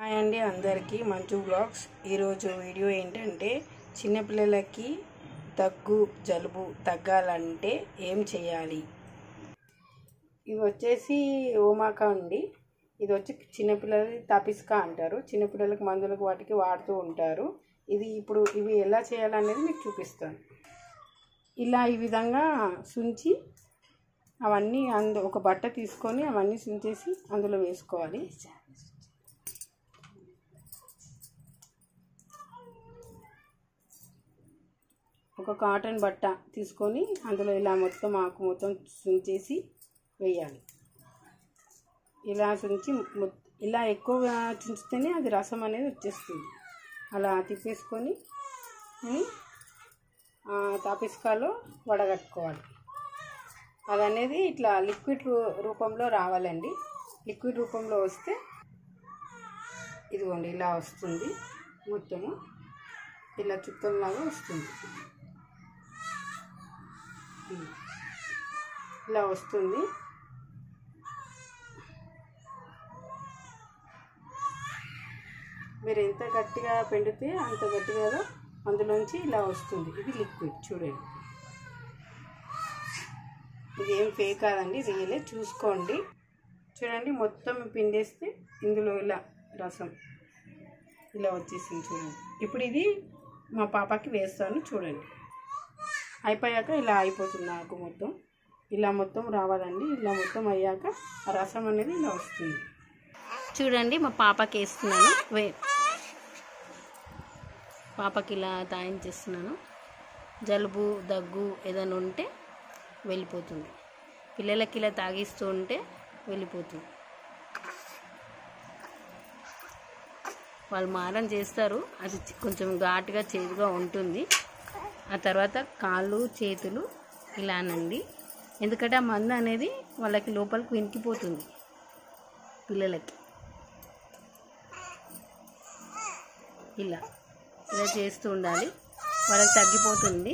Hi అండి అందరికీ మంచు బ్లాగ్స్. ఈరోజు వీడియో ఏంటంటే చిన్నపిల్లలకి దగ్గు జలుబు తగ్గాలంటే ఏం చేయాలి. ఇది వచ్చేసి ఓమాకా అండి. ఇది వచ్చి చిన్నపిల్లలకి తపిస్కా అంటారు. చిన్నపిల్లలకి మందులకు వాటికి వాడుతూ ఉంటారు. ఇవి ఎలా చేయాలనేది మీకు చూపిస్తాను. ఇలా ఈ విధంగా సుంచి అవన్నీ ఒక బట్ట తీసుకొని అవన్నీ సుంచేసి అందులో వేసుకోవాలి. ఒక కాటన్ బట్ట తీసుకొని అందులో ఇలా ఆకు మొత్తం సుంచేసి వేయాలి. ఇలా ఎక్కువగా చుంచితేనే అది రసం అనేది వచ్చేస్తుంది. అలా తిప్పేసుకొని తపిస్కాలో వడగట్టుకోవాలి. అది అనేది ఇట్లా లిక్విడ్ రూపంలో రావాలండి. లిక్విడ్ రూపంలో వస్తే ఇదిగోండి ఇలా వస్తుంది. మొత్తము ఇలా చుక్కల్లాగా వస్తుంది. ఇలా వస్తుంది. మీరు ఎంత గట్టిగా పిండితే అంత గట్టిగా అందులోంచి ఇలా వస్తుంది. ఇది లిక్విడ్ చూడండి. ఇది ఏం ఫేక్ కాదండి, రియలే. చూసుకోండి. చూడండి, మొత్తం పిండేస్తే ఇందులో ఇలా రసం ఇలా వచ్చేసింది చూడండి. ఇప్పుడు ఇది మా పాపకి వేస్తాను చూడండి. అయిపోయాక ఇలా అయిపోతుంది. ఆకు మొత్తం ఇలా మొత్తం రావాలండి. ఇలా మొత్తం అయ్యాక ఆ రసం అనేది ఇలా వస్తుంది. చూడండి, మా పాపకి వేస్తున్నాను. పాపకి ఇలా తాయించేస్తున్నాను. జలుబు దగ్గు ఏదైనా ఉంటే వెళ్ళిపోతుంది. పిల్లలకి ఇలా తాగిస్తూ ఉంటే వెళ్ళిపోతుంది. వాళ్ళు మారం చేస్తారు. అది కొంచెం ఘాటుగా చేదుగా ఉంటుంది. ఆ తర్వాత కాళ్ళు చేతులు ఇలానండి. ఎందుకంటే ఆ మందు అనేది వాళ్ళకి లోపలికి వెనికిపోతుంది. పిల్లలకి ఇలా చేస్తూ ఉండాలి. వాళ్ళకి తగ్గిపోతుంది.